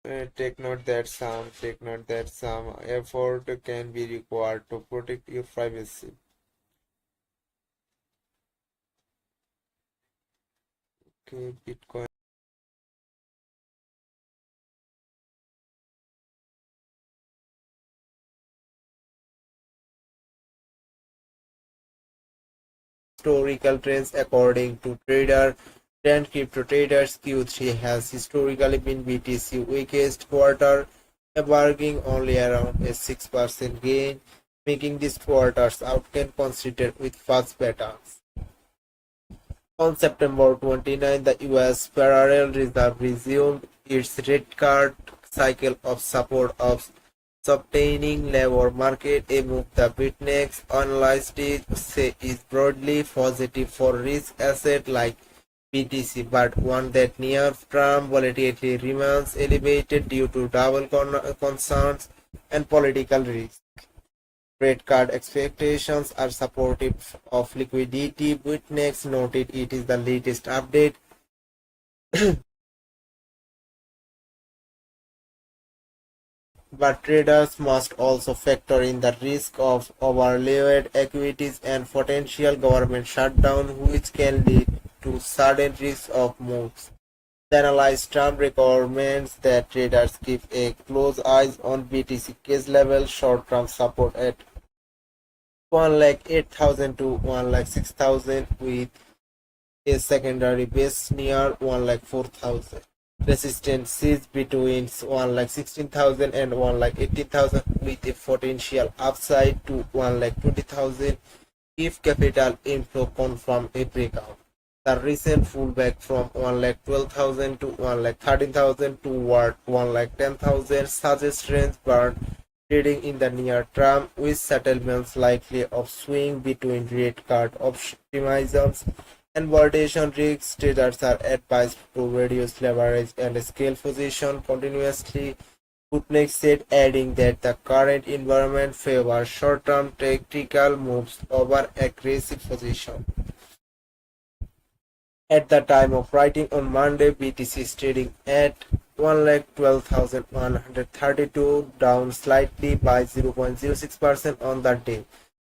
Take note that some effort can be required to protect your privacy. Okay, Bitcoin historical trends according to trader trend crypto traders Q3 has historically been BTC weakest quarter, averaging only around a 6% gain, making this quarter's outcome considered with fast patterns. On September 29, the US Federal Reserve resumed its rate cut cycle of support of sustaining labor market, a move the witness analysts say is broadly positive for risk assets like BTC, but one that near-term volatility remains elevated due to double concerns and political risk. Rate card expectations are supportive of liquidity. Witness noted it is the latest update, but traders must also factor in the risk of overlevered equities and potential government shutdown, which can lead to sudden risk of moves. The analyst Trump recommends that traders keep a close eye on BTC case level short-term support at 1,08,000 to 1,06,000 with a secondary base near 1,04,000. Resistance is between 1,16,000 and 1,18,000 with a potential upside to 1,20,000 if capital inflow confirm a breakout. The recent pullback from 1,12,000 to 1,13,000 toward 1,10,000 suggests range burn trading in the near term, with settlements likely of swing between rate card optimisms and validation risks. Traders are advised to reduce leverage and scale position continuously. Putnik said, adding that the current environment favors short-term tactical moves over aggressive position. At the time of writing on Monday, BTC is trading at 1,12,132, down slightly by 0.06% on the day.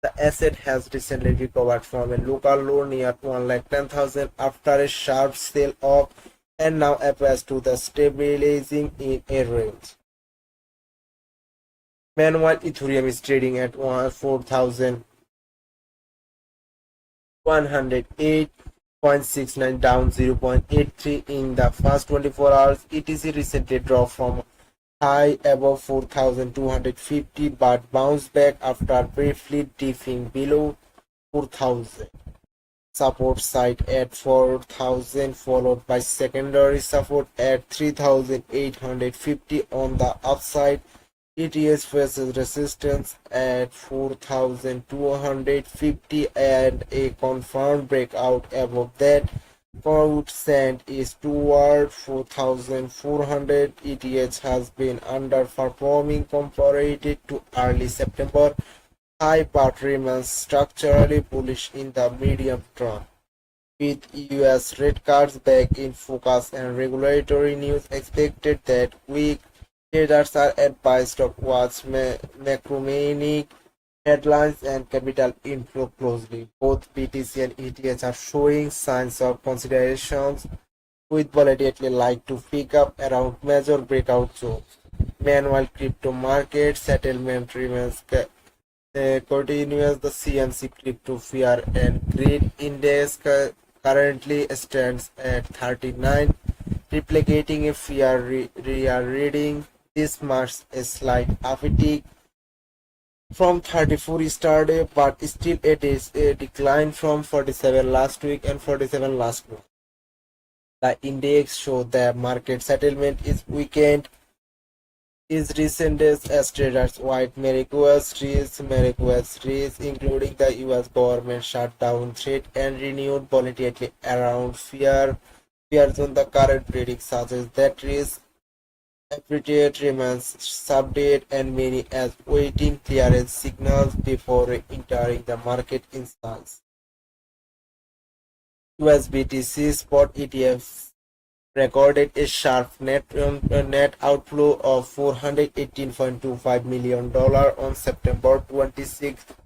The asset has recently recovered from a local low near 1,10,000 after a sharp sell-off and now appears to be stabilizing in a range. Meanwhile, Ethereum is trading at 4,108.69, down 0.83 in the first 24 hours. ETC recently dropped from high above 4,250 but bounced back after briefly dipping below 4,000. Support site at 4,000 followed by secondary support at 3,850 on the upside. ETH faces resistance at 4,250 and a confirmed breakout above that forward sent is toward 4,400. ETH has been underperforming compared to early September high but remains structurally bullish in the medium term. With US rate cuts back in focus and regulatory news expected that week, traders are advised to watch macroeconomic headlines and capital inflow closely. Both BTC and ETH are showing signs of consolidations, with volatility like to pick up around major breakout zones. Meanwhile, crypto market settlement remains continuous. The CMC Crypto Fear and Greed Index currently stands at 39, replicating a fear reading. This marks a slight uptick from 34 yesterday, but still it is a decline from 47 last week and 47 last month. The index showed that market settlement is weakened is recent days as traders wide Merikuas risks, including the US government shutdown threat and renewed volatility around fears on the current predict suggests that risk appetite remains subdued and many as waiting clearance signals before entering the market instance. USBTC spot ETFs recorded a sharp net outflow of $418.25 million on September 26th,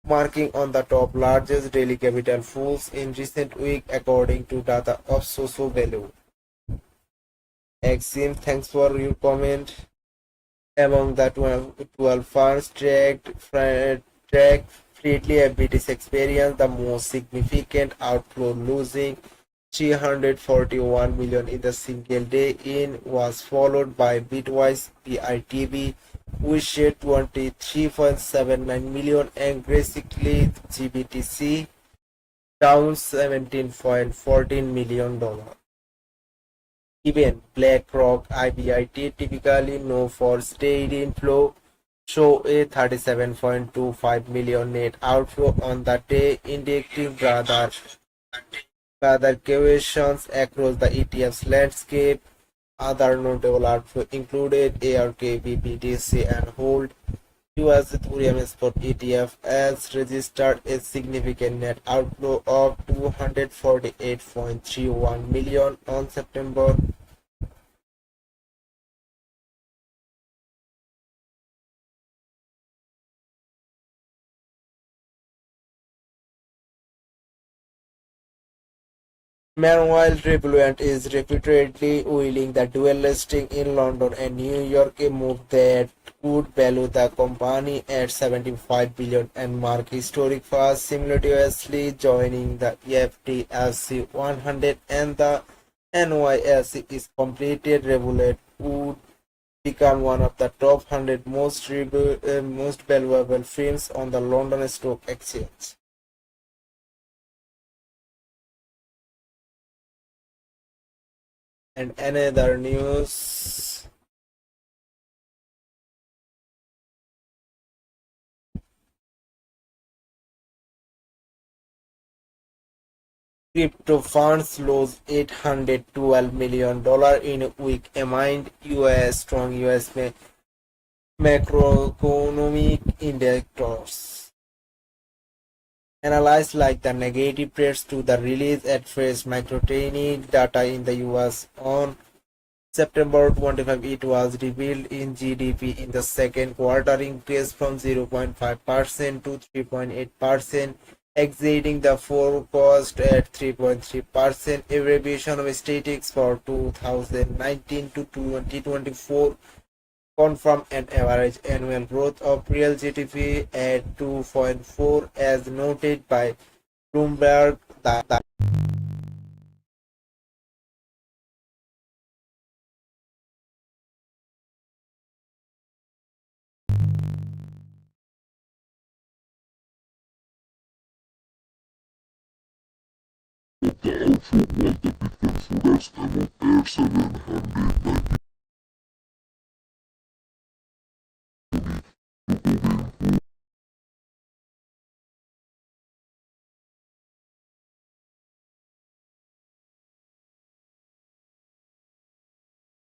marking on the top largest daily capital falls in recent week according to data of Soso Value. Exim, thanks for your comment. Among the 12 funds tracked Fleetly FBT's experience the most significant outflow, losing 341 million in the single day in was followed by Bitwise BITB, which shed 23.79 million, and basically GBTC down $17.14 million. Even BlackRock IBIT, typically known for steady inflow, show a 37.25 million net outflow on the day, indicating rather questions across the ETF's landscape. Other notable outflow included ARK, BBDC, and Hold. US Ethereum Spot ETF has registered a significant net outflow of 248.31 million on September. Meanwhile, Revolut is repeatedly wheeling the dual listing in London and New York, a move that would value the company at 75 billion and mark historic first, simultaneously joining the FTSE 100 and the NYSE is completed. Revolut would become one of the top 100 most valuable firms on the London Stock Exchange. And another news, crypto funds lose $812 million in a week amid strong US macroeconomic indicators. Analysts like the negative threats to the release at first microeconomic data in the US on September 25, it was revealed in GDP in the second quarter increased from 0.5% to 3.8%, exceeding the forecast at 3.3%. A revision of statistics for 2019 to 2024 confirmed an average annual growth of real GDP at 2.4, as noted by Bloomberg. The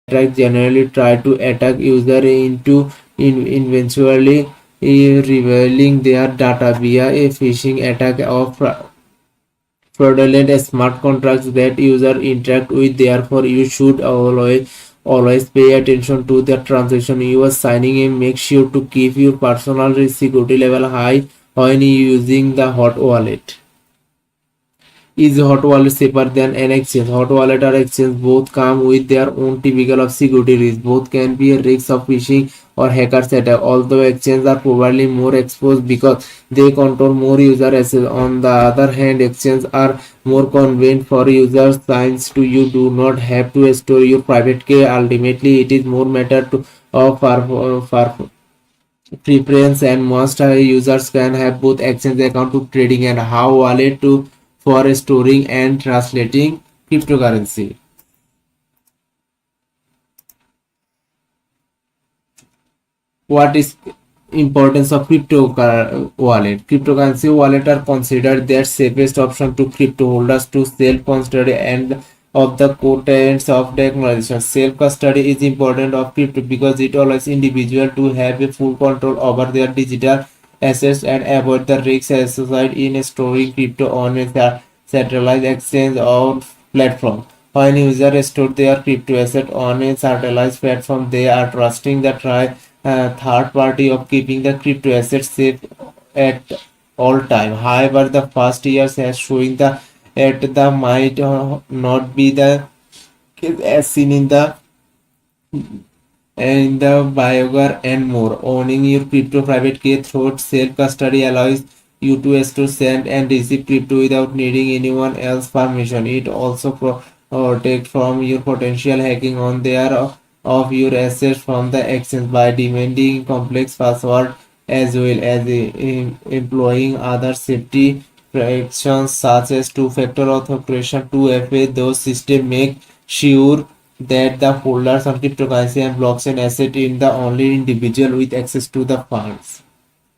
Attacks generally try to attack user into eventually revealing their data via a phishing attack or fraudulent smart contracts that user interact with. Therefore, you should always pay attention to the transaction you are signing and make sure to keep your personal security level high when using the hot wallet. Is hot wallet safer than an exchange? Hot wallet or exchange both come with their own typical of security risks. Both can be a risk of phishing or hackers attack. Although exchanges are probably more exposed because they control more user access. On the other hand, exchanges are more convenient for users since you do not have to store your private key. Ultimately, it is more matter to for preference, and most users can have both exchange account to trading and how wallet to for storing and translating cryptocurrency. What is importance of crypto wallet? Cryptocurrency wallet are considered the safest option to crypto holders to self custody and of the contents of technology. Self custody is important of crypto because it allows individual to have a full control over their digital assets and avoid the risks associated in storing crypto on a centralized exchange or platform. When users store their crypto asset on a centralized platform, they are trusting the third party of keeping the crypto assets safe at all time. However, the past years has showing the might not be the case as seen in the Biogar and more. Owning your crypto private key through self-custody allows you to store, send, and receive crypto without needing anyone else's permission. It also protects from your potential hacking on their of your assets from the exchange by demanding complex password as well as employing other safety precautions such as two-factor authentication, 2FA. Those systems make sure that the holders of cryptocurrency and blockchain asset in the only individual with access to the funds.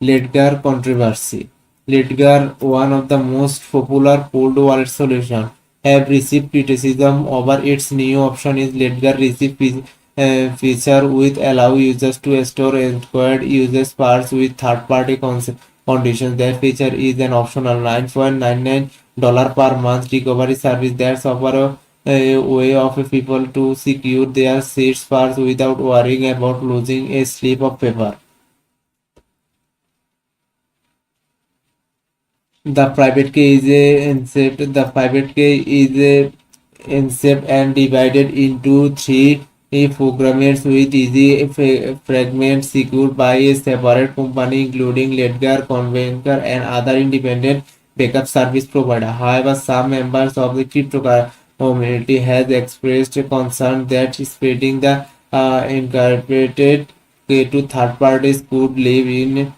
Ledger controversy. Ledger, one of the most popular cold wallet solutions, have received criticism over its new option is Ledger receive feature which allow users to store acquired users parts with third-party conditions. That feature is an optional $9.99 per month recovery service that offers a way of people to secure their seeds parts without worrying about losing a slip of paper. The private key is a concept. The private key is a concept and divided into three fragments with easy fragments secured by a separate company, including Ledger, Convenker, and other independent backup service provider. However, some members of the crypto community has expressed concern that spreading the incorporated key to third parties could leave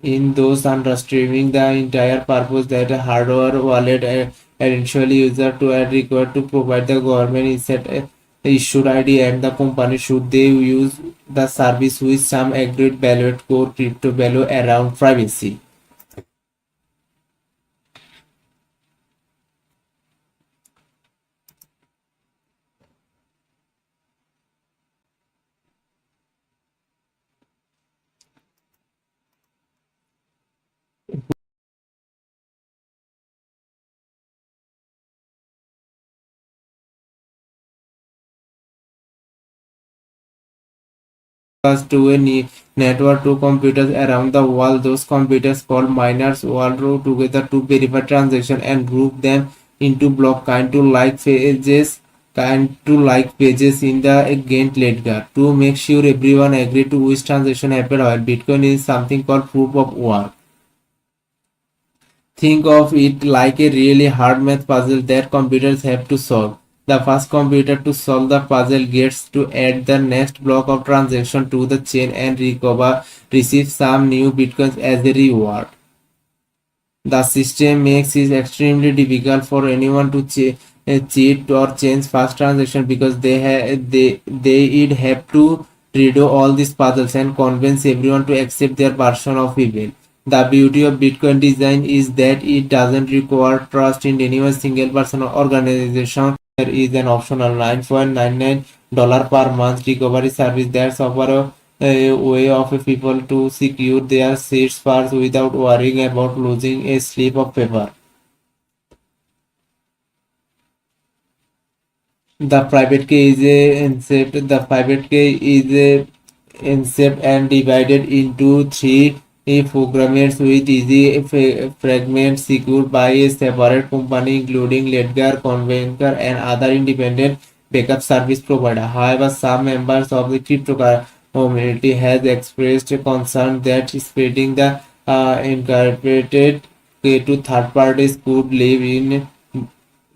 in those unrestricting the entire purpose that a hardware wallet eventually user to are required to provide the government is set issued ID and the company should they use the service with some agreed value core crypto value around privacy. To a network to computers around the world. Those computers called miners work together to verify transactions and group them into block kind to like pages in the Gantt ledger to make sure everyone agree to which transaction happened while Bitcoin is something called proof of work. Think of it like a really hard math puzzle that computers have to solve. The first computer to solve the puzzle gets to add the next block of transaction to the chain and receive some new bitcoins as a reward. The system makes it extremely difficult for anyone to cheat or change fast transaction because they'd have to redo all these puzzles and convince everyone to accept their version of event. The beauty of Bitcoin design is that it doesn't require trust in any one single person or organization. There is an optional $9.99 per month recovery service that offers a way of people to secure their seeds parts without worrying about losing a slip of paper. The private key is a concept. The private key is a concept and divided into three fragments with easy fragments secured by a separate company, including Ledger, Convenker, and other independent backup service provider. However, some members of the crypto community has expressed concern that spreading the incorporated key to third parties could leave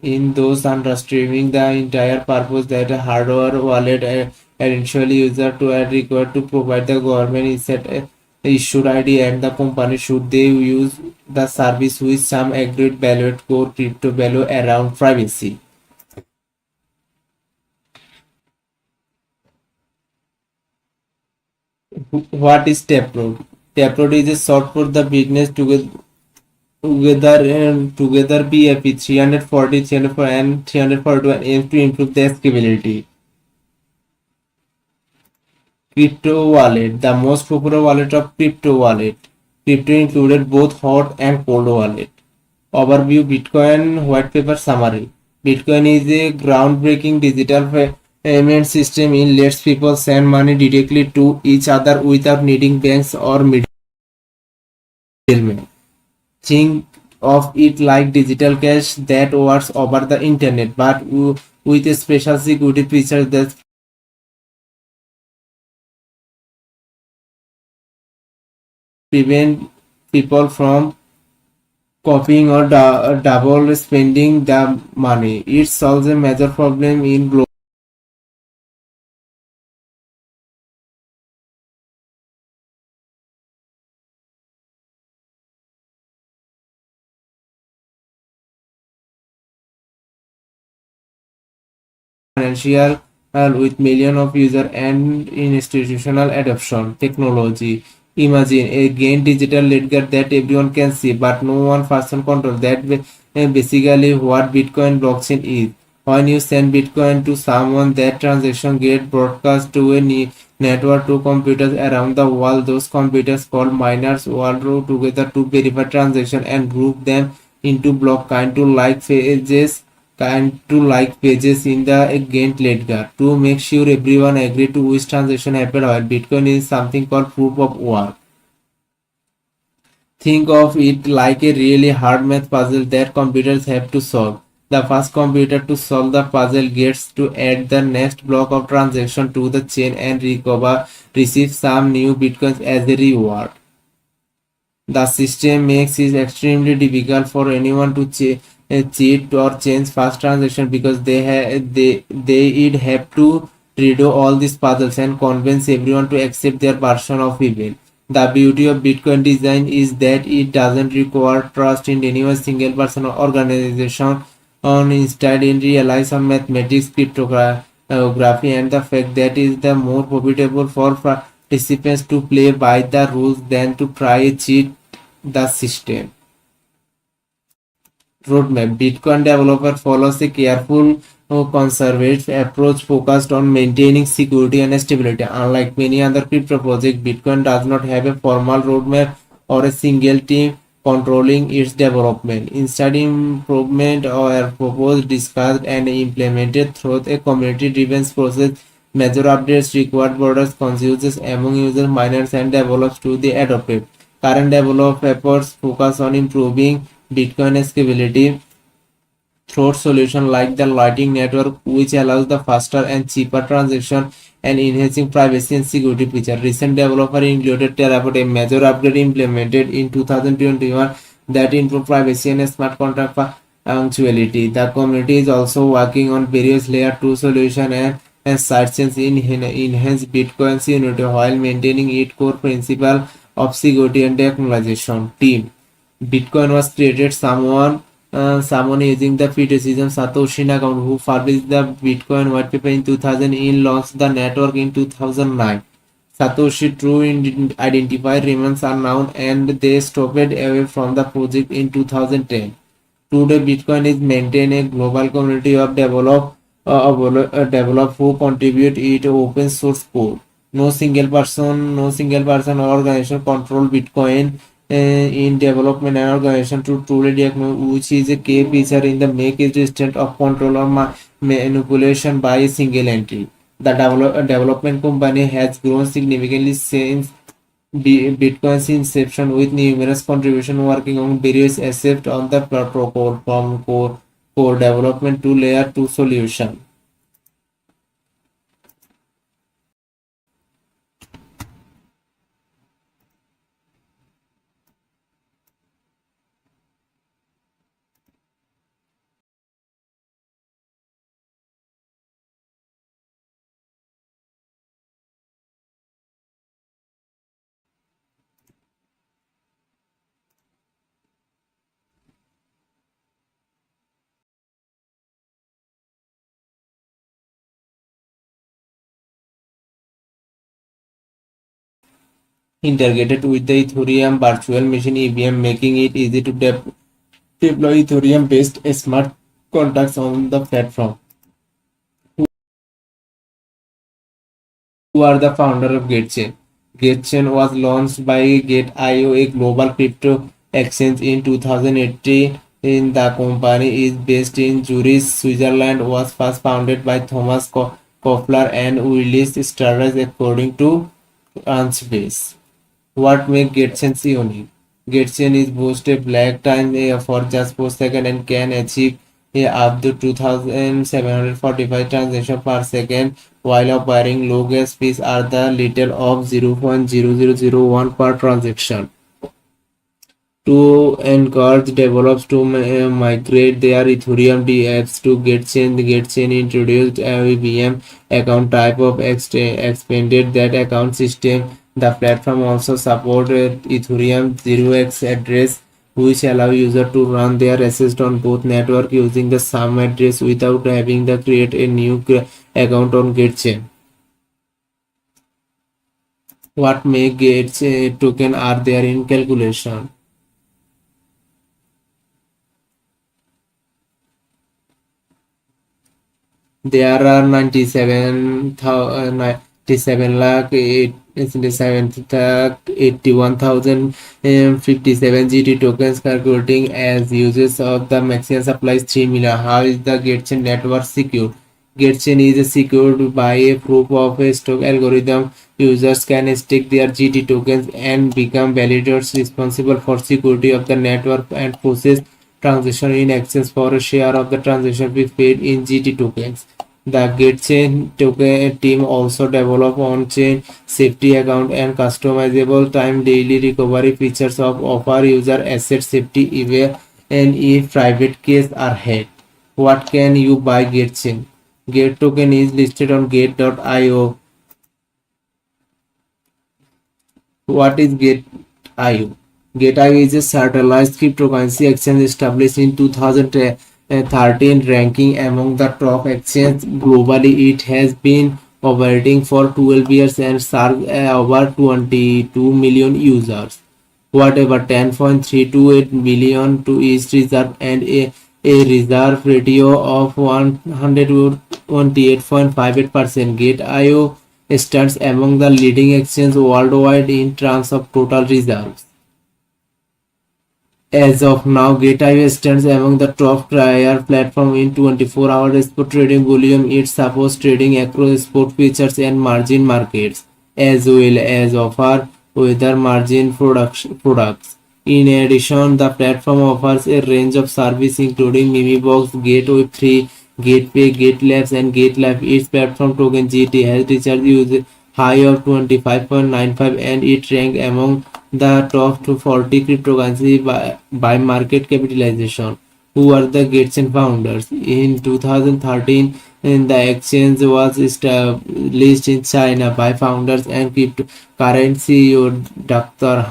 in those unrestricting the entire purpose that a hardware wallet eventually user to are required to provide the government is set issued ID and the company should they use the service with some agreed value core crypto value around privacy. What is Taproot? Taproot is a short for the business together BFE 340, 304 and 341 aims to improve the scalability. Crypto wallet, the most popular wallet of crypto wallet. Crypto included both hot and cold wallet. Overview Bitcoin white paper summary. Bitcoin is a groundbreaking digital payment system. It lets people send money directly to each other without needing banks or middlemen. Think of it like digital cash that works over the internet, but with a special security feature that prevent people from copying or double spending the money. It solves a major problem in global financial with millions of users and institutional adoption. Technology. Imagine a gain digital ledger that everyone can see, but no one person control. That basically what Bitcoin blockchain is. When you send Bitcoin to someone, that transaction get broadcast to a network to computers around the world. Those computers called miners work together to verify transaction and group them into block kind to like pages in the Gantt ledger to make sure everyone agree to which transaction happened while Bitcoin is something called proof of work. Think of it like a really hard math puzzle that computers have to solve. The first computer to solve the puzzle gets to add the next block of transaction to the chain and receive some new bitcoins as a reward. The system makes it extremely difficult for anyone to cheat or change fast transaction because they'd have to redo all these puzzles and convince everyone to accept their version of event. The beauty of Bitcoin design is that it doesn't require trust in any one single person or organization. Instead, it relies on mathematics, cryptography, and the fact that it is the more profitable for participants to play by the rules than to try cheat the system. Roadmap. Bitcoin developer follows a careful, conservative approach focused on maintaining security and stability. Unlike many other crypto projects, Bitcoin does not have a formal roadmap or a single team controlling its development. Instead, improvement are proposed, discussed, and implemented through a community-driven process. Major updates required broader consensus among users, miners, and developers to be adopted. Current development efforts focus on improving Bitcoin scalability through solutions like the Lightning Network, which allows the faster and cheaper transaction and enhancing privacy and security features. Recent developer included Terraform, a major update implemented in 2021 that improved privacy and smart contract punctuality. The community is also working on various layer 2 solutions and side chains in enhance Bitcoin's unity while maintaining its core principle of security and technologization. Team Bitcoin was created someone using the Feudalism Satoshi Nakamoto who published the Bitcoin white paper in 2000 and launched the network in 2009. Satoshi true identifier remains unknown and they stopped away from the project in 2010. Today, Bitcoin is maintained a global community of develop who contribute it open source code. No single person or organization control Bitcoin in development and organization to truly diagnose which is a key feature in the make it resistant of control or manipulation by a single entity. The development company has grown significantly since Bitcoin's inception with numerous contributions working on various aspects on the protocol from core development to layer 2 solution. Integrated with the Ethereum virtual machine EVM, making it easy to deploy Ethereum based smart contracts on the platform. Who are the founder of GateChain? GateChain was launched by Gate.io, a global crypto exchange in 2018. In the company is based in Zurich, Switzerland, was first founded by Thomas Koffler and Willis Starrett according to Ansbase. What makes Getsons unique? Getson is boasted black time for just 4 seconds and can achieve up to 2745 transactions per second while operating low gas fees are the little of 0.0001 per transaction. To encourage developers to migrate their Ethereum DApps to GetChain, the GetChain introduced a VM account type of expanded that account system. The platform also supports Ethereum 0x address, which allow users to run their assets on both networks using the same address without having to create a new account on GetChain. What make GetChain token are there in calculation? There are 97 lakh 81,057 GT tokens calculating as users of the maximum supply is 3 million. How is the GateChain network secured? GateChain is secured by a proof of a stake algorithm. Users can stake their GT tokens and become validators responsible for security of the network and process transaction in exchange for a share of the transaction fee paid in GT tokens. The GetChain token team also develop on-chain safety account and customizable time daily recovery features of offer user asset safety even and if private keys are hacked. What can you buy GetChain? Get token is listed on Gate.io. What is Gate.io? Gate.io is a centralized cryptocurrency exchange established in 2013, ranking among the top exchanges globally. It has been operating for 12 years and serves over 22 million users. Whatever 10.328 million to each reserve and a reserve ratio of 128.58%. Gate.io stands among the leading exchanges worldwide in terms of total reserves. As of now, Gate.io stands among the top tier platform in 24-hour spot trading volume. It supports trading across spot futures and margin markets, as well as offer weather margin products. In addition, the platform offers a range of services including Mimibox, Gateway 3, Gateway, GateLabs, and GateLab. Its platform token GT has recharge use high of 25.95 and it ranked among the top 40 cryptocurrency by market capitalization. Who are the GateChain founders? In 2013, the exchange was established in China by founders and current CEO Dr.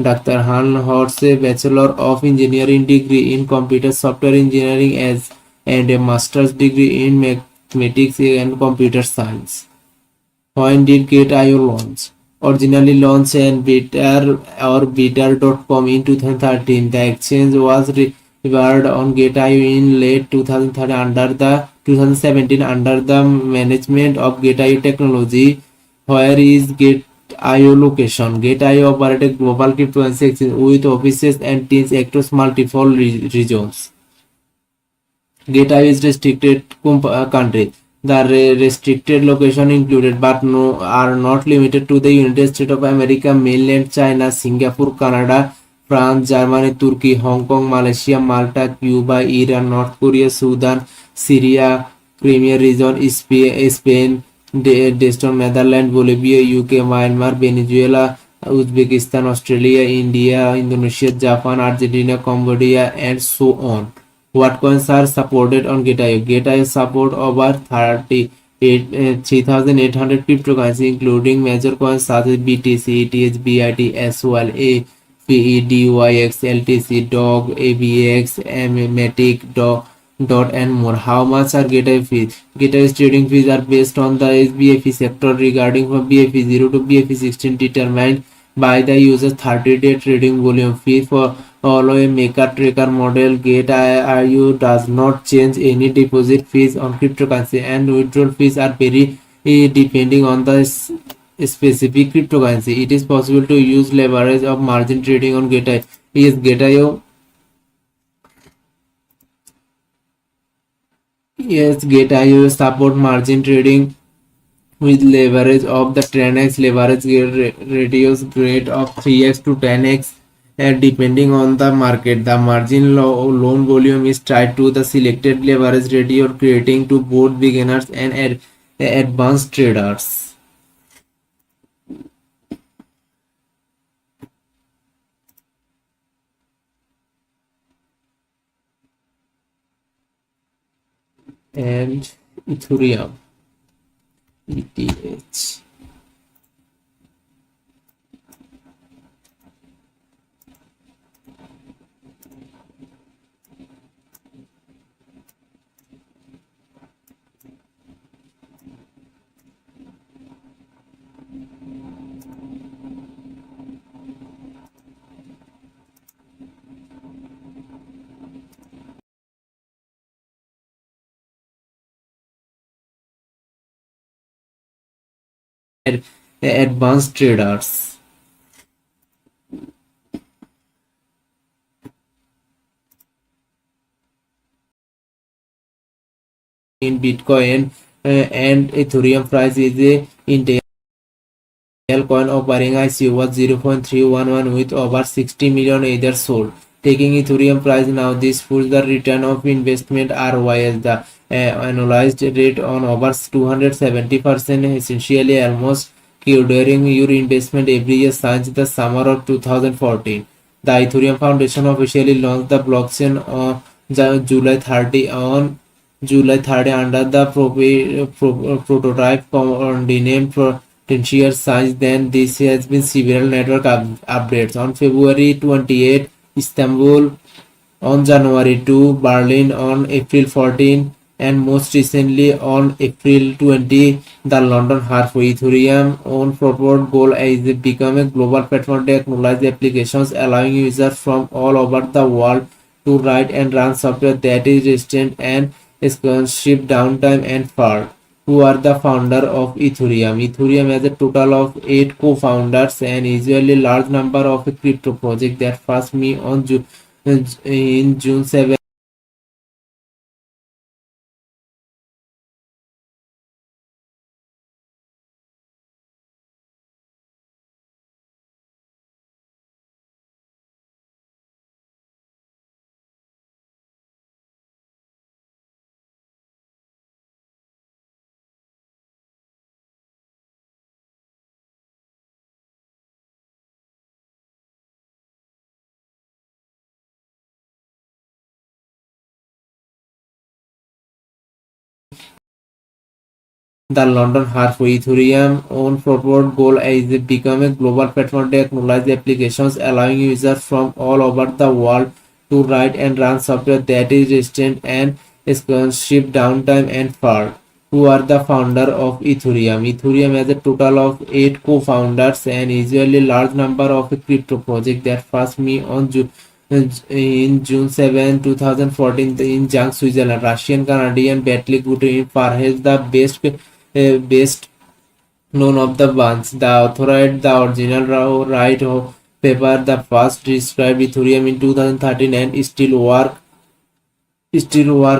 Dr. Han holds a Bachelor of Engineering degree in Computer Software Engineering and a Master's degree in Mathematics and Computer Science. When did Gate.io launch? Originally launched in beta.com in 2013, the exchange was revived on Gate.io in late 2017 under the management of Gate.io Technology. Where is Gate.io location? Gate.io operates a global cryptocurrency exchange with offices and teams across multiple regions. Gate.io is restricted country. The restricted location included but are not limited to the United States of America, mainland China, Singapore, Canada, France, Germany, Turkey, Hong Kong, Malaysia, Malta, Cuba, Iran, North Korea, Sudan, Syria, Crimea region, Spain, Deston, Netherlands, Bolivia, UK, Myanmar, Venezuela, Uzbekistan, Australia, India, Indonesia, Japan, Argentina, Cambodia, and so on. What coins are supported on Gate.io? Gate.io support over 3,800 cryptocurrencies, including major coins such as BTC, ETH, BIT, SOL, FE, DYX, LTC, DOG, AVX, Matic, DOT, and more. How much are Gate.io fees? Gate.io's trading fees are based on the BFE sector regarding from BFE 0 to BFE 16 determined by the user's 30-day trading volume fee for follow a maker tracker model. Gate.io does not change any deposit fees on cryptocurrency and withdrawal fees are very depending on the specific cryptocurrency. It is possible to use leverage of margin trading on Gate.io. Is Gate.io Yes, get IOS support margin trading with leverage of the 10x leverage reduce rate of 3x to 10x depending on the market. The margin loan volume is tied to the selected leverage ratio, creating to both beginners and advanced traders. And Ethereum ETH. Advanced traders. In Bitcoin and Ethereum price is a Intel coin offering ICO was 0.311 with over 60 million Ethers sold. Taking Ethereum price now, this puts the return of investment ROI as the annualized rate on over 270%, essentially almost during your investment every year since the summer of 2014. The Ethereum Foundation officially launched the blockchain on July 30 on July 3rd under the prototype renamed potential science. Then this has been several network updates. On February 28, Istanbul, on January 2, Berlin on April 14, and most recently on April 20, the London Hub. Ethereum own purport goal is to become a global platform to acknowledge applications, allowing users from all over the world to write and run software that is resistant and censorship, downtime, and fraud. Who are the founder of Ethereum? Ethereum has a total of 8 co-founders and usually large number of crypto projects that first me on in June 7. The London Hub. Ethereum own purport goal is to become a global platform to acknowledge applications, allowing users from all over the world to write and run software that is resistant and censorship, downtime, and fraud. Who are the founder of Ethereum? Ethereum has a total of 8 co-founders and usually large number of crypto projects that first me on in June 7, 2014 in Zhang, Switzerland. Russian Canadian Batley Gutrin perhaps the best known of the ones. The authored the original right paper, the first described Ethereum in 2013 and still work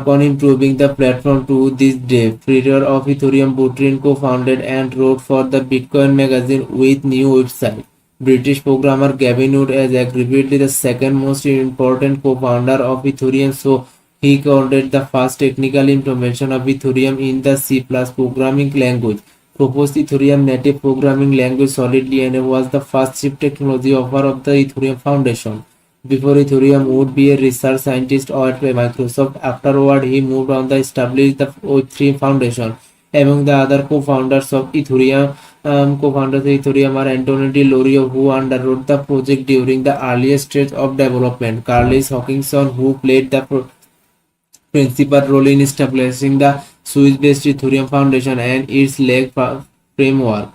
on improving the platform to this day. Founder of Ethereum, Buterin co-founded and wrote for the Bitcoin magazine with new website. British programmer Gavin Wood is arguably the second most important co-founder of Ethereum, so he coded the first technical implementation of Ethereum in the C+ programming language. Proposed Ethereum native programming language solidly and was the first chip technology offer of the Ethereum Foundation. Before Ethereum would be a research scientist at Microsoft. Afterward, he moved on to establish the Web3 Foundation. Among the other co-founders of Ethereum are Antonio Di Lorio, who underwrote the project during the earliest stage of development, Carlis Hawkinson, who played the principal role in establishing the Swiss-based Ethereum Foundation and its leg framework.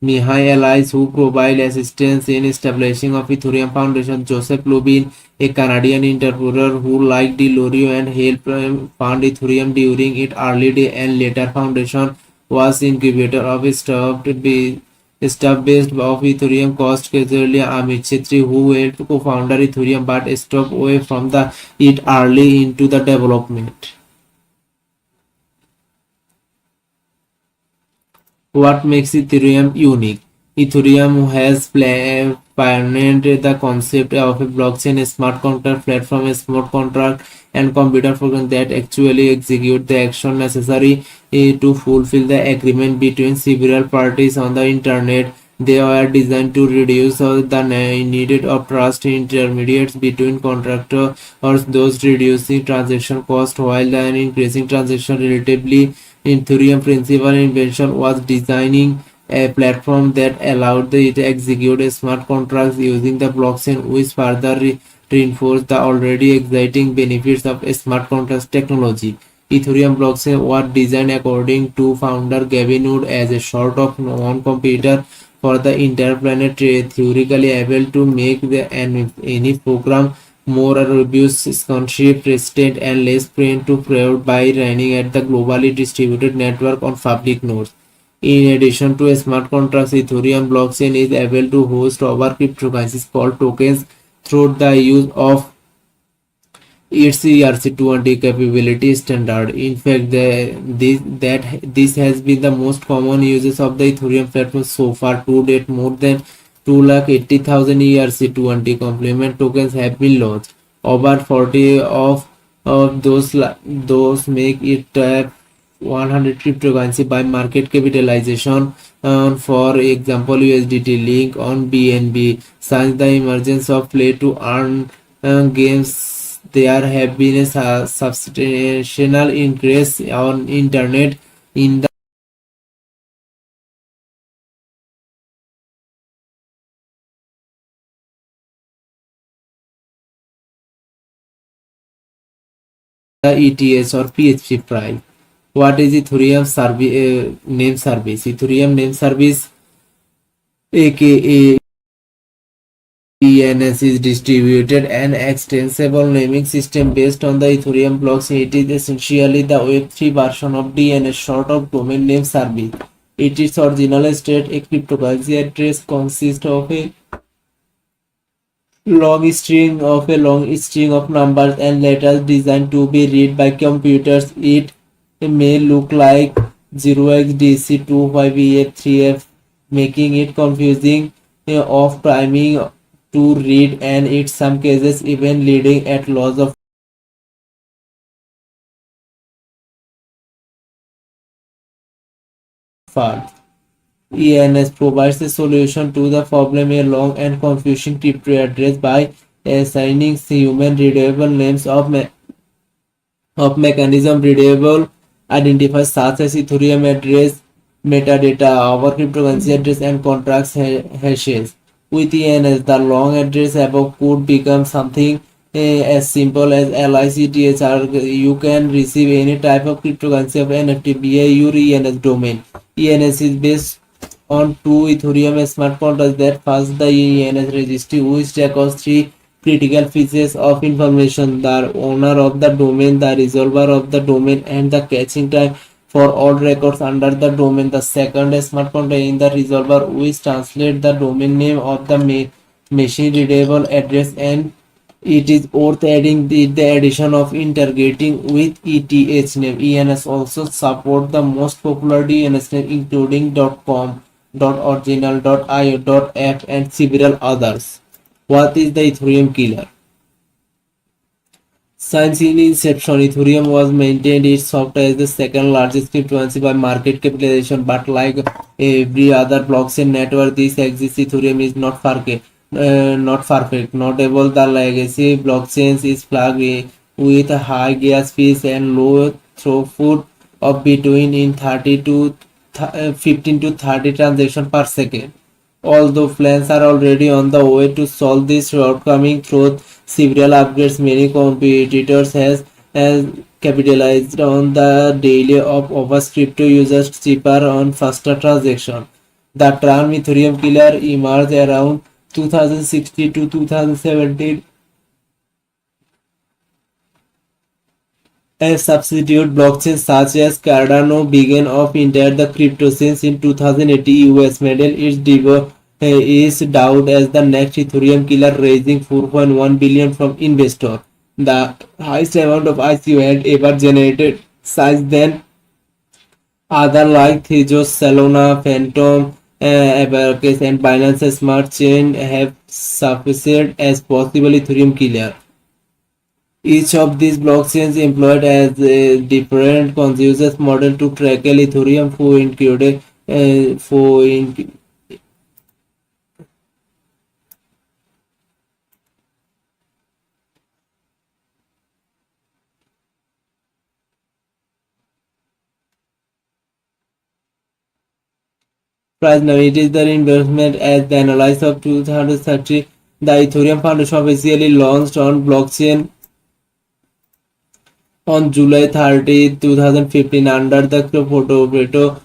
Mihai allies who provide assistance in establishing of Ethereum Foundation. Joseph Lubin, a Canadian entrepreneur who, like DeLorean, and helped fund Ethereum during its early day and later foundation, was incubator of staff based of Ethereum cost casually. Amit Chetri, who helped co-founder Ethereum but stepped away from it early into the development. What makes Ethereum unique? Ethereum has pioneered the concept of a blockchain, a smart contract platform, a smart contract, and computer program that actually execute the action necessary to fulfill the agreement between several parties on the internet. They are designed to reduce the needed of trust intermediates between contractor or those reducing transaction cost while the increasing transaction relatively. Ethereum principal invention was designing a platform that allowed it to execute smart contracts using the blockchain, which further reinforced the already exciting benefits of smart contracts technology. Ethereum blockchain was designed according to founder Gavin Wood as a sort of non-computer for the entire planet, theoretically able to make any program more robust, concept resistant, and less prone to fraud by running at the globally distributed network on public nodes. In addition to smart contracts, Ethereum blockchain is able to host over cryptocurrencies called tokens through the use of its ERC20 capability standard. In fact, this has been the most common uses of the Ethereum platform so far. To date, more than 280,000 ERC20 complement tokens have been launched. Over 40 of those make it 100 cryptocurrency by market capitalization. For example, USDT Link on BNB. Since the emergence of play to earn games, there have been a substantial increase on internet in the ETS or PHP price. What is Ethereum name service? Ethereum name service, aka ENS, is distributed and extensible naming system based on the Ethereum blockchain. It is essentially the Web3 version of DNS, short of domain name service. Its original state, a cryptocurrency address, consists of a long string of numbers and letters designed to be read by computers. It may look like 0xDC, 25EF, 3F, making it confusing of timing to read, and in some cases even leading at loss of funds. ENS provides a solution to the problem, a long and confusing crypto address, by assigning human readable names of mechanism readable identifiers such as Ethereum address, metadata, our cryptocurrency address, and contracts hashes. With ENS, the long address above could become something as simple as LICTHR. You can receive any type of cryptocurrency of NFT via your ENS domain. ENS is based on two Ethereum smart contracts that pass the ENS registry, which records three critical pieces of information: the owner of the domain, the resolver of the domain, and the caching time for all records under the domain. The second smart contract in the resolver, which translates the domain name of the machine readable address, and it is worth adding the addition of integrating with ETH name. ENS also support the most popular DNS name including .com, .original, .io, .app, and several others. What is the Ethereum killer? Since its inception, Ethereum was maintained its software as the second largest cryptocurrency by market capitalization, but like every other blockchain network, this exists Ethereum is not perfect. Notable, the legacy blockchains is plagued with high gas fees and low throughput of between in 30 to 15 to 30 transactions per second. Although plans are already on the way to solve this shortcoming through several upgrades, many competitors has capitalized on the daily of crypto users cheaper on faster transaction. The term Ethereum killer emerged around 2016 to 2017 as substitute blockchains such as Cardano began of entire the crypto since in 2018. US medal is doubt as the next Ethereum killer, raising 4.1 billion from investor, the highest amount of ICO had ever generated. Since then, Other like Thejos, Solana, Phantom, Abacus, and Binance Smart Chain have surfaced as possible Ethereum killer. Each of these blockchains employed as a different consensus model to track Ethereum for included for price. Now it is the investment as the analysis of 2030. The Ethereum Foundation officially launched on blockchain on July 30, 2015 under the Proto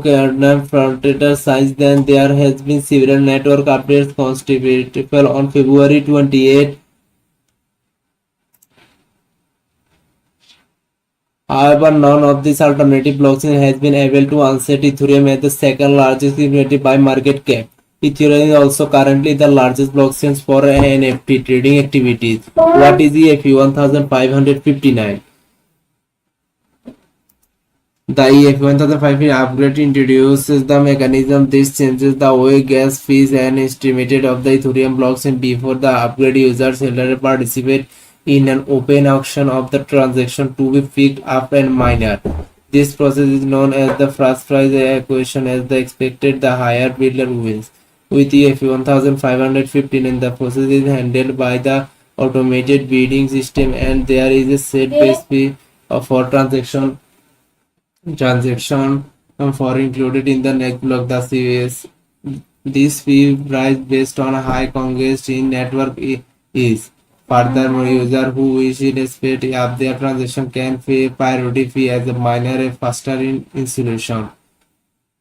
kernel frontier. Since then, there has been several network updates constituted on February 28. However, none of these alternative blockchains has been able to unseat Ethereum as the second largest community by market cap. Ethereum is also currently the largest blockchain for NFT trading activities. What is EFE 1559? The EF-1500 upgrade introduces the mechanism. This changes the way gas fees and estimated of the Ethereum blockchain. Before the upgrade, users will participate in an open auction of the transaction to be picked up and mined. This process is known as the first price equation. As the expected, the higher bidder wins. With EF-1515, the process is handled by the automated bidding system, and there is a set base fee for transaction for included in the next block. The CVS. This fee price based on high congestion in network is. Furthermore, user who wish to speed up their transaction can pay priority fee as a minor a faster in installation.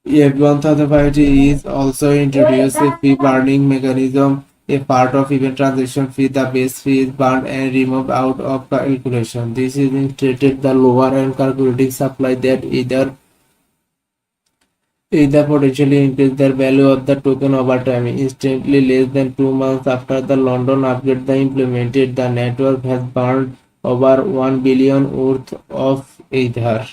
F-1050 is also introduced a fee burning mechanism. A part of event transaction fee, the base fee is burned and removed out of calculation. This is treated the lower and calculating supply that either potentially increase the value of the token over time. Instantly, less than 2 months after the London upgrade the implemented, the network has burned over 1 billion worth of Ether.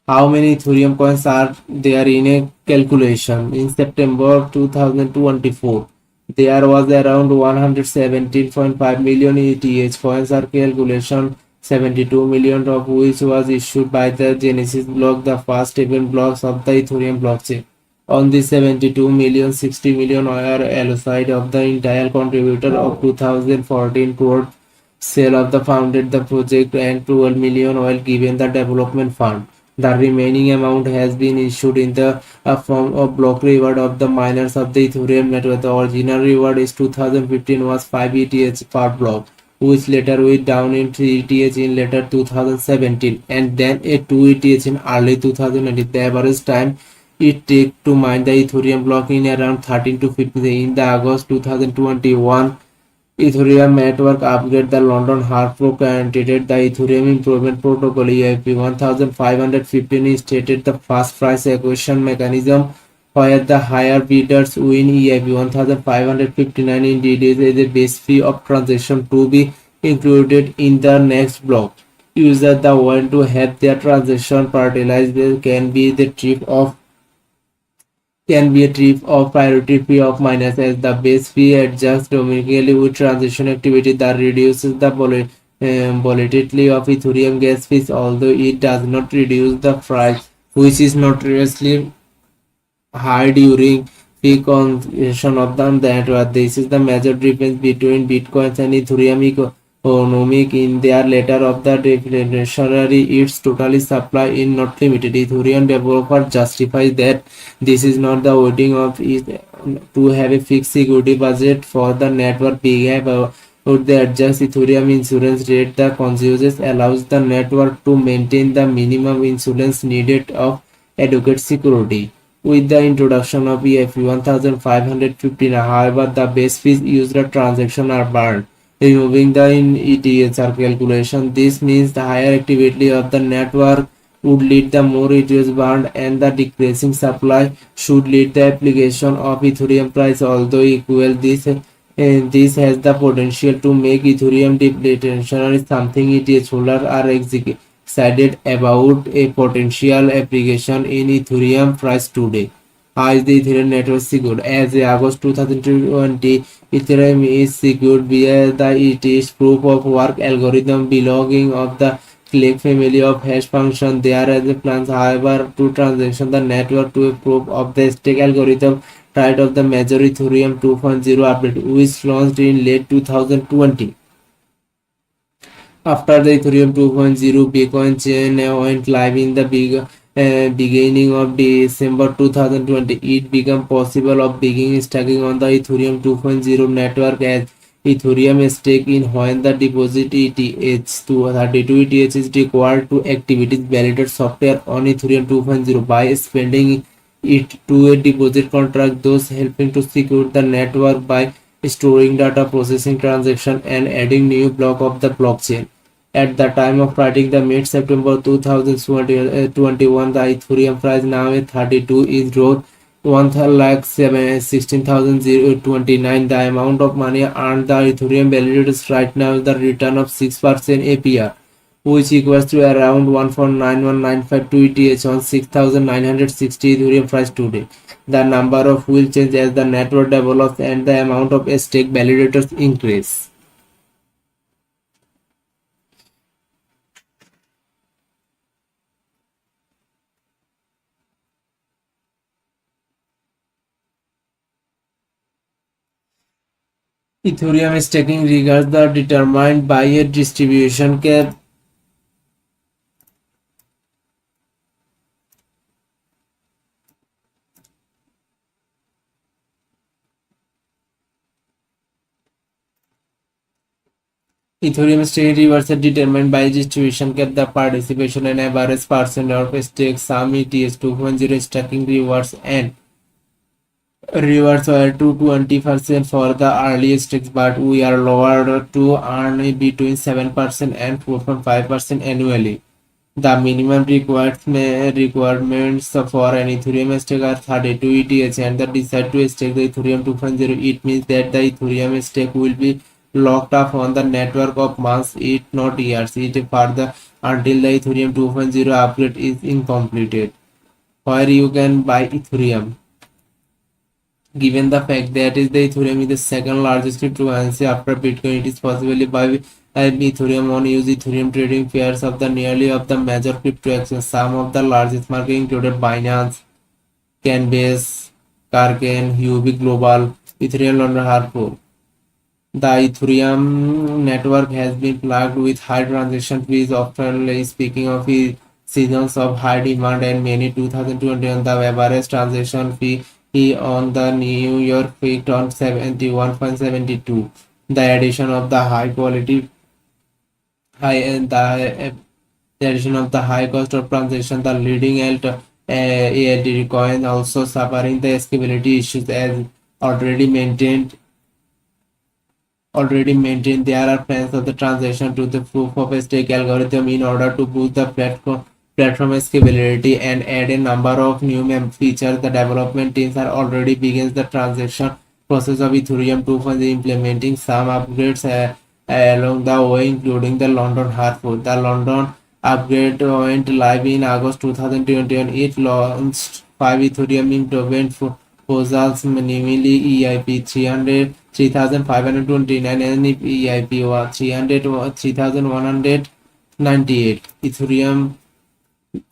How many Ethereum coins are there in a calculation? In September of 2024, there was around 117.5 million ETH coins are calculation, 72 million of which was issued by the Genesis block, the first event blocks of the Ethereum blockchain. On the 72 million, 60 million were allocated of the entire contributor of 2014 toward sale of the founded the project, and 12 million were given the development fund. The remaining amount has been issued in the form of block reward of the miners of the Ethereum network. The original reward is 2015 was 5 ETH per block, which later went down in 3 ETH in later 2017, and then a 2 ETH in early 2019. The average time it takes to mine the Ethereum block in around 13 to 15 days. In the August 2021 Ethereum network upgrade, the London hard fork created the Ethereum Improvement Protocol (EIP 1515) stated the fast price equation mechanism where the higher bidders win. EIP 1559 indeed is a base fee of transaction to be included in the next block. Users that want to have their transaction prioritized can be a trip of priority fee of minus as the base fee adjusts dynamically with transaction activity that reduces the volatility of Ethereum gas fees, although it does not reduce the price, which is notoriously high during peak congestion of the network. This is the major difference between Bitcoins and Ethereum economic. In their letter of the deflationary, its total supply is not limited. Ethereum developer justifies that this is not the waiting of it to have a fixed security budget for the network behavior. Would they adjust Ethereum insurance rate? The consensus allows the network to maintain the minimum insurance needed of adequate security. With the introduction of EFE 1515, however, the base fees used the transaction are burned, removing the in ETHR calculation. This means the higher activity of the network would lead the more it is burned, and the decreasing supply should lead the application of Ethereum price. Although equal, this has the potential to make Ethereum deflationary, something ETH holders are excited about a potential application in Ethereum price today. How is the Ethereum network secured? As of August 2020, Ethereum is secured via the ETH proof of work algorithm belonging of the Click family of hash function. There are plans, however, to transition the network to a proof of the stake algorithm right of the major Ethereum 2.0 update, which launched in late 2020. After the Ethereum 2.0 Bitcoin chain went live in the beginning of December 2020, it became possible of beginning stacking on the Ethereum 2.0 network as Ethereum stake in when the deposit ETH to 32 ETH is required to activities validate software on Ethereum 2.0 by spending it to a deposit contract, thus helping to secure the network by storing data, processing transaction, and adding new block of the blockchain. At the time of writing the mid-September 2021, the Ethereum price now at 32 is worth 1,16,029. The amount of money earned the Ethereum validators right now is the return of 6% APR, which equals to around 1.9195 ETH on 6,960 Ethereum price today. The number of will change as the network develops and the amount of stake validators increase. Ethereum staking regards are determined by a distribution cap. Ethereum stake rewards are determined by distribution cap, the participation and average percent of stake. Some ETS 2.0 staking rewards and rewards were to 20% for the early stakes, but we are lower to earn between 7% and 4.5% annually. The minimum requirements for an Ethereum stake are 32 ETH, and the decide to stake the Ethereum 2.0. It means that the Ethereum stake will be locked up on the network of months, it not years. It further until the Ethereum 2.0 upgrade is incompleted, where you can buy Ethereum. Given the fact that is the Ethereum is the second largest cryptocurrency after Bitcoin, it is possibly by Ethereum on use Ethereum trading pairs of the nearly of the major crypto exchanges. Some of the largest market included Binance, Coinbase, Kraken, Huobi Global, Ethereum London Harpo. The Ethereum network has been plagued with high transaction fees, often speaking of seasons of high demand and many 2021 the average transaction fee on the New York peaked on 71.72. The addition of the high quality high and the addition of the high cost of transaction, the leading ALD coin also suffering the scalability issues as already maintained there are plans of the transition to the proof of stake algorithm in order to boost the platform scalability and add a number of new features. The development teams are already begins the transition process of Ethereum 2.0, implementing some upgrades along the way, including the London hard fork. The London upgrade went live in August 2020 and it launched 5 Ethereum improvement proposals, namely EIP 300, 3529 and EIP 300, 3198.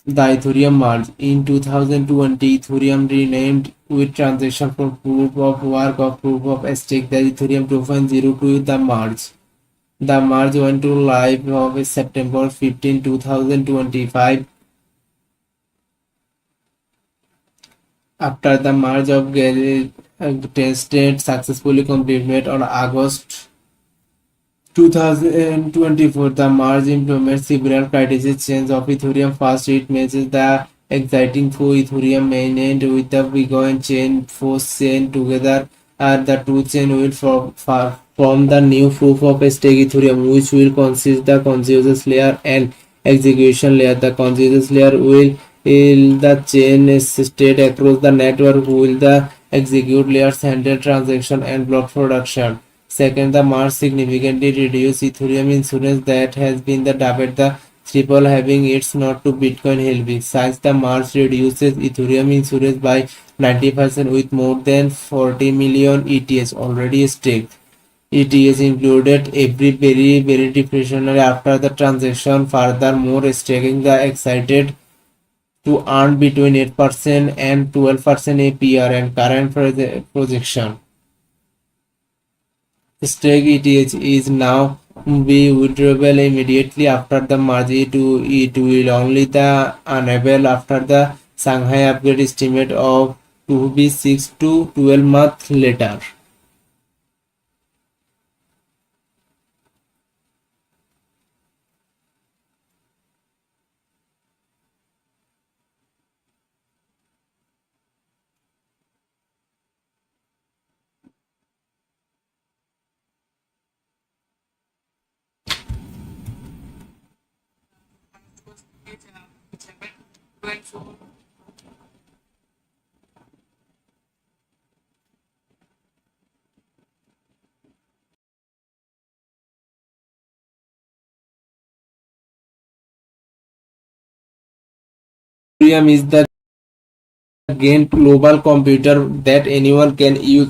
The Ethereum merge. In 2020, Ethereum renamed with transaction from proof of work of proof of stake the Ethereum 2.0 to the merge. The merge went to live of September 15, 2025. After the merge of tested successfully completed on August 2024, the merge implements several criteria change of Ethereum. First, it matches the existing for Ethereum mainnet with the Bitcoin chain force chain together. The two chain will form the new proof of stake Ethereum, which will consist the consensus layer and execution layer. The consensus layer will the chain is state across the network, will the execute layers handle transaction and block production. Second, the merge significantly reduced Ethereum insurance that has been the debate. The triple having it's not to Bitcoin helping. Since the March reduces Ethereum insurance by 90% with more than 40 million ETH already staked. ETH included every very deflationary after the transaction. Furthermore, staking the excited to earn between 8% and 12% APR and current projection. Stake ETH is now be withdrawable immediately after the merge. It will only the enable after the Shanghai upgrade estimate of to be 6 to 12 months later. Ethereum is the gain global computer that anyone can use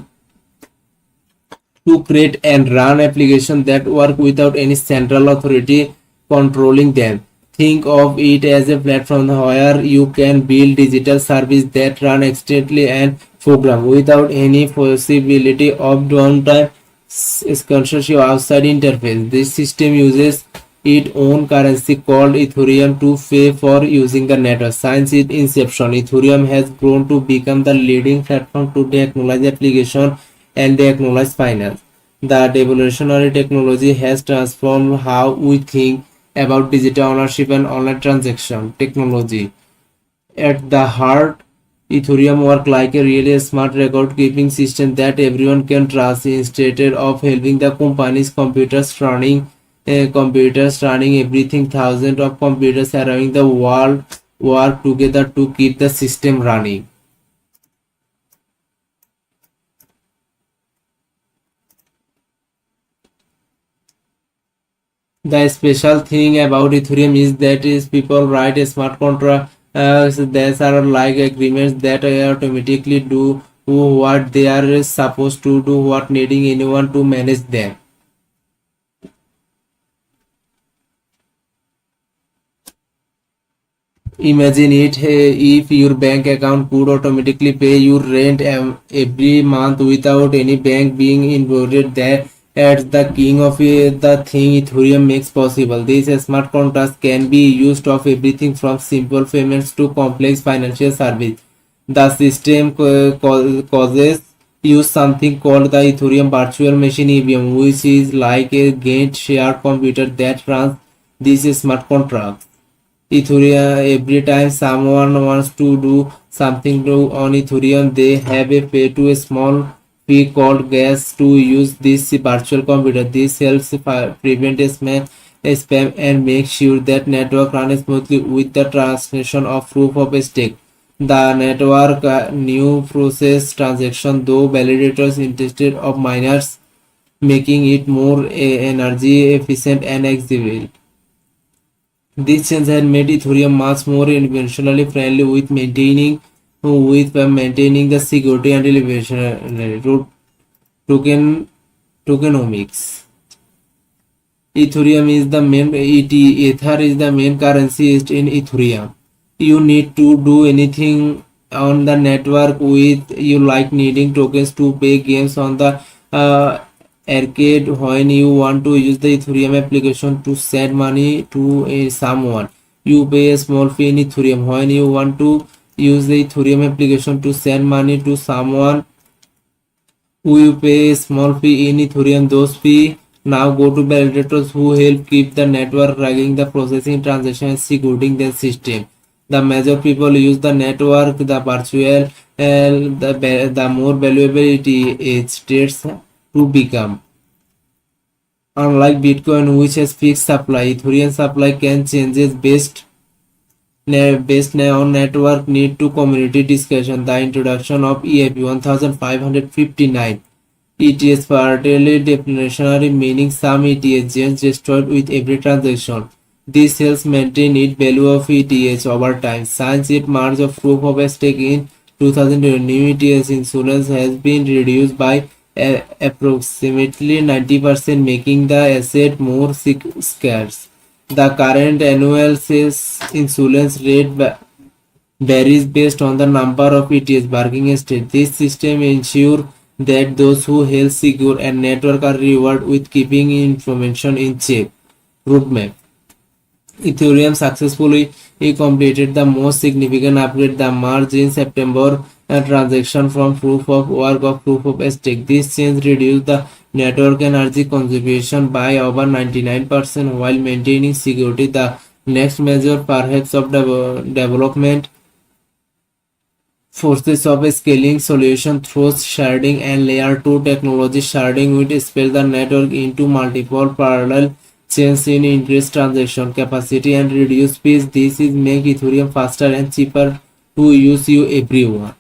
to create and run applications that work without any central authority controlling them. Think of it as a platform where you can build digital services that run instantly and program without any possibility of downtime sponsorship outside interface. This system uses its own currency called Ethereum to pay for using the network. Since its inception, Ethereum has grown to become the leading platform to acknowledge application and they acknowledge finance. The evolutionary technology has transformed how we think about digital ownership and online transaction technology. At the heart, Ethereum works like a really smart record keeping system that everyone can trust instead of helping the computers running everything. Thousands of computers around the world work together to keep the system running. The special thing about Ethereum is that is people write a smart contract. There are like agreements that automatically do what they are supposed to do, what needing anyone to manage them. Imagine it if your bank account could automatically pay your rent every month without any bank being involved. That's the king of the thing Ethereum makes possible. These smart contracts can be used of everything from simple payments to complex financial service. The system causes use something called the Ethereum virtual machine EVM, which is like a gained shared computer that runs these smart contracts. Ethereum, every time someone wants to do something new on Ethereum, they have a pay to a small fee called gas to use this virtual computer. This helps prevent spam and make sure that network runs smoothly with the translation of proof of stake. The network new process transaction though validators instead of miners, making it more energy efficient and accessible. This change has made Ethereum much more environmentally friendly with maintaining the security and elevation token tokenomics. Ethereum is the main Ether is the main currency used in Ethereum. You need to do anything on the network with you like needing tokens to play games on the uh, arcade when you want to use the Ethereum application to send money to someone. You pay a small fee in Ethereum when you want to use the Ethereum application to send money to someone who pay a small fee in Ethereum. Those fees now go to validators who help keep the network running, the processing transactions, securing the system. The major people use the network, the virtual, the more valuable it is states to become. Unlike Bitcoin, which has fixed supply, Ethereum supply can changes based on network need to community discussion. The introduction of EIP 1559 ETS partly deflationary, meaning some ETS gets destroyed with every transaction. This helps maintain its value of ETH over time. Since its march of proof of stake in 2020, ETH insurance has been reduced by approximately 90%, making the asset more scarce. The current annual sales insurance rate varies based on the number of ETS bargaining states. This system ensures that those who help secure a network are rewarded with keeping information in check. Roadmap: Ethereum successfully completed the most significant upgrade, the merge in September transaction from proof of work of proof of stake. This change reduced the network energy consumption by over 99% while maintaining security. The next major perhaps of the development forces of a scaling solution through sharding and layer 2 technology. Sharding will split the network into multiple parallel chains in increase transaction capacity and reduce fees. This is make Ethereum faster and cheaper to use you everyone.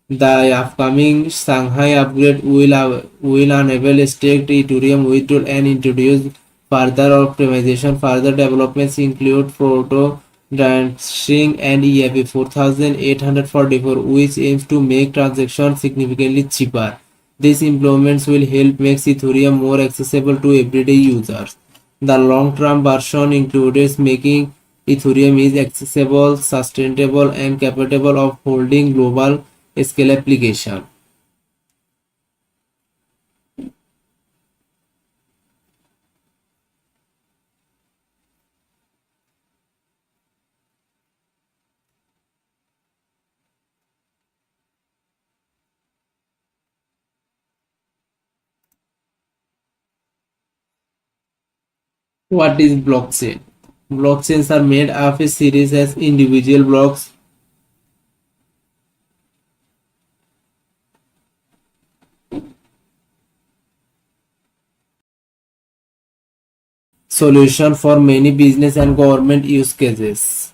The upcoming Shanghai upgrade will enable staked Ethereum withdrawal and introduce further optimization. Further developments include proto dancing and EIP 4844, which aims to make transactions significantly cheaper. These improvements will help make Ethereum more accessible to everyday users. The long-term version includes making Ethereum is accessible, sustainable, and capable of holding global scale application. What is blockchain? Blockchains are made of a series of individual blocks. Solution for many business and government use cases.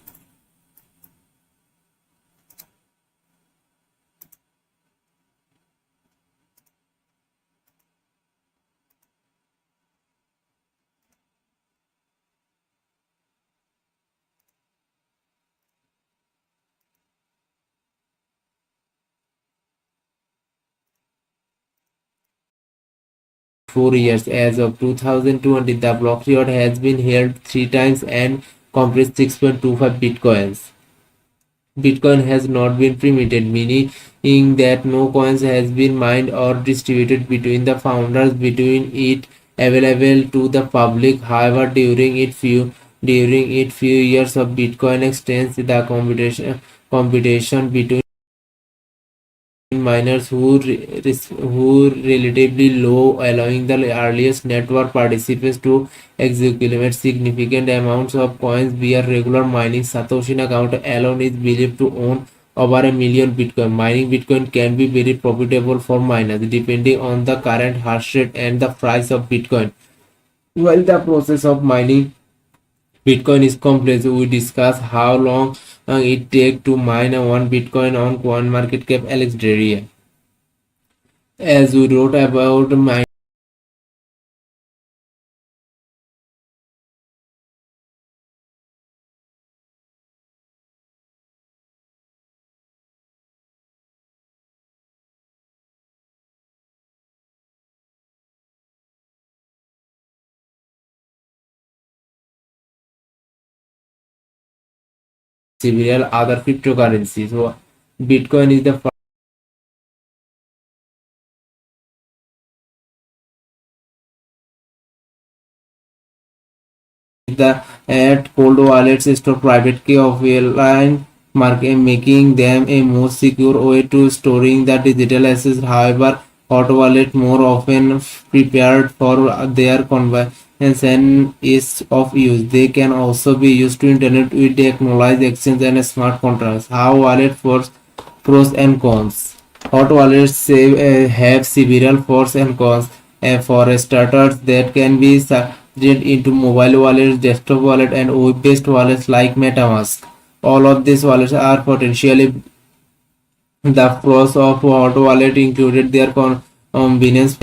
Years as of 2020, the block reward has been held 3 times and compressed 6.25 bitcoins. Bitcoin has not been pre-minted, meaning that no coins has been mined or distributed between the founders between it available to the public. However, during its few years of Bitcoin extends the competition between miners who relatively low, allowing the earliest network participants to accumulate significant amounts of coins via regular mining. Satoshi Nakamoto alone is believed to own over a million Bitcoin. Mining Bitcoin can be very profitable for miners, depending on the current hash rate and the price of Bitcoin. While the process of mining Bitcoin is complex, we discuss how long it takes to mine one Bitcoin on CoinMarketCap Alexandria. As we wrote about several other cryptocurrencies, so Bitcoin is the the at cold wallets store private key of airline market, making them a more secure way to storing the digital assets. However, hot wallet more often prepared for their convenience and ease of use. They can also be used to internet with technology exchange and smart contracts. How wallet for pros and cons. Hot wallets have several pros and cons. For starters, that can be separated into mobile wallets, desktop wallet, and web-based wallets like MetaMask. All of these wallets are potentially the pros of hot wallet included their convenience.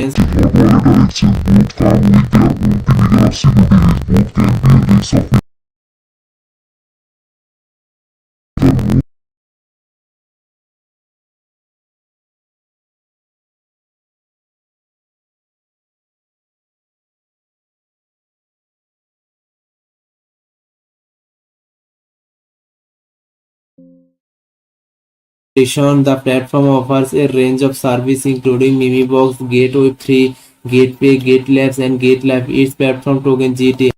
addition, the platform offers a range of services including Mimibox, Gateway3, Gateway, GateLabs, and GateLab. Its platform token GT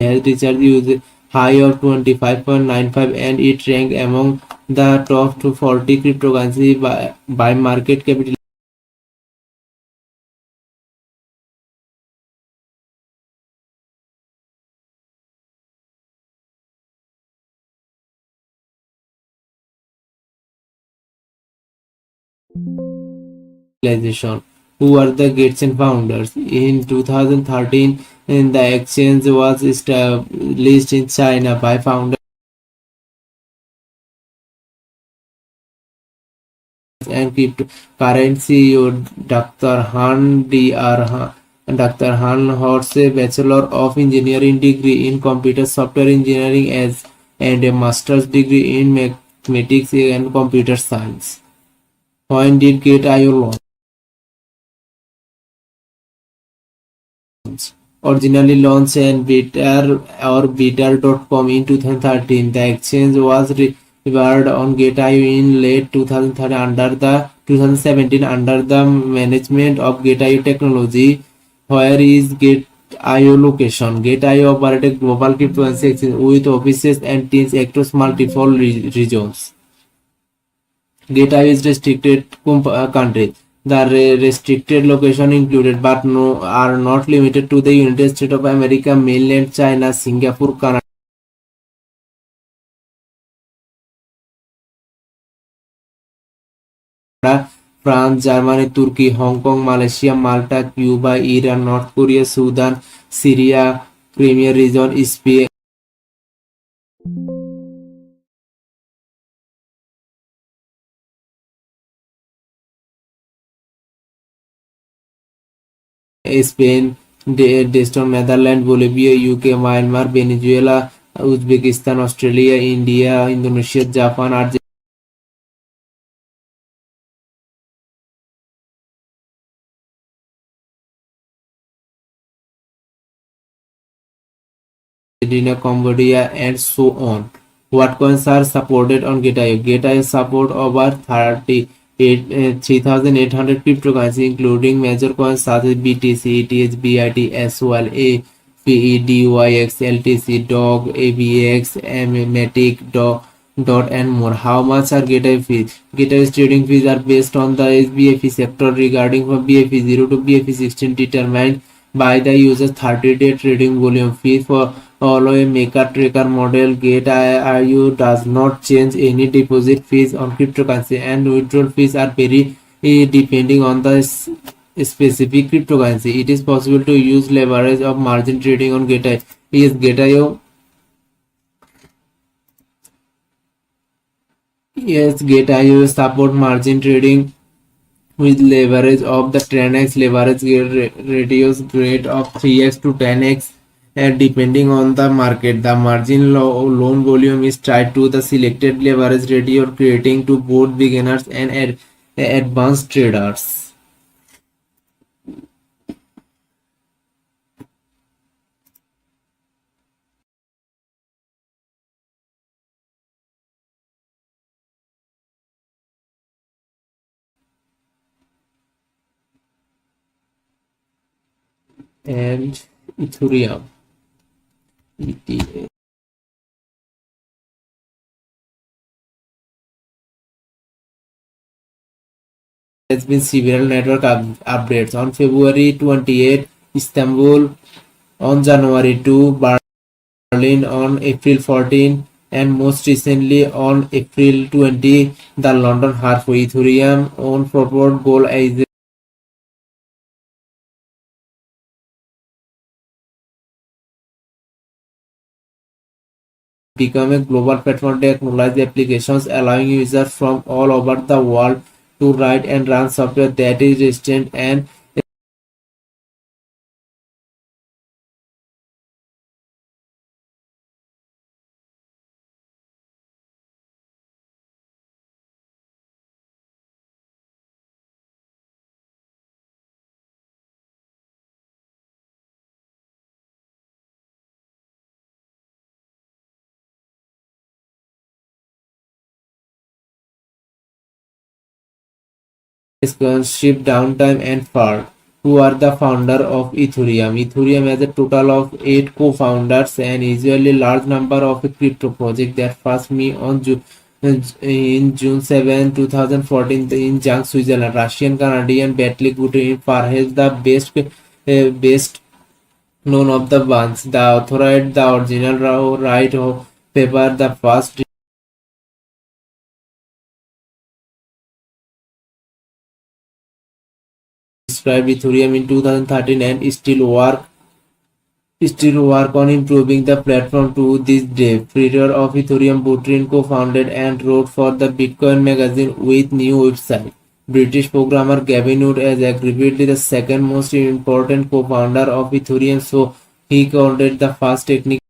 has recharge use high of 25.95 and it ranked among the top 240 cryptocurrency by market capitalization. Who are the Gates founders? In 2013, the exchange was established in China by founders and current CEO Dr. Dr. Han holds a Bachelor of Engineering degree in Computer Software Engineering and a Master's degree in Mathematics and Computer Science. When did Gate.io launch? Originally launched in Bidder.com in 2013, the exchange was revived on Gate.io in late 2017 under the management of Gate.io Technology. Where is Gate.io location? Gate.io operates a global cryptocurrency exchange with offices and teams across multiple regions. Data is restricted countries. The restricted location included but no are not limited to the United States of America, mainland China, Singapore, Canada, France, Germany, Turkey, Hong Kong, Malaysia, Malta, Cuba, Iran, North Korea, Sudan, Syria, Crimea region, Spain, Deston, Netherlands, Bolivia, UK, Myanmar, Venezuela, Uzbekistan, Australia, India, Indonesia, Japan, Argentina, Cambodia, and so on. What coins are supported on Gate.io? Gate.io support over 3,800 cryptocurrencies, including major coins such as BTC, ETH, BIT, SOL, FEDYX, LTC, DOG, ABX, Matic, Dot, and more. How much are Gate.io fees? Gate.io's trading fees are based on the SBFE sector regarding from BFE 0 to BFE 16 determined by the user's 30-day trading volume fee for follow a maker tracker model. Gate.io does not change any deposit fees on cryptocurrency and withdrawal fees are very depending on the specific cryptocurrency. It is possible to use leverage of margin trading on Gate.io. Gate.io support margin trading with leverage of the 10x leverage reduce rate of 3x to 10x and depending on the market the margin loan volume is tied to the selected leverage ratio creating to both beginners and advanced traders. And Ethereum ETH has been several network updates on February 28 Istanbul, on January 2 Berlin, on April 14, and most recently on April 20, the London Half Ethereum on forward goal is become a global platform technology applications allowing users from all over the world to write and run software that is resistant and scholarship, downtime, and fraud. Who are the founder of Ethereum? Ethereum has a total of 8 co-founders and usually large number of crypto projects that first meet on June 7, 2014 in Zhang, Switzerland. Russian Canadian Battle Gutin perhaps the best known of the ones. The authored the original right of paper, the first described Ethereum in 2013 and still work on improving the platform to this day. Founder of Ethereum, Buterin co-founded and wrote for the Bitcoin magazine with new website. British programmer Gavin Wood is arguably the second most important co-founder of Ethereum, so he founded the first technical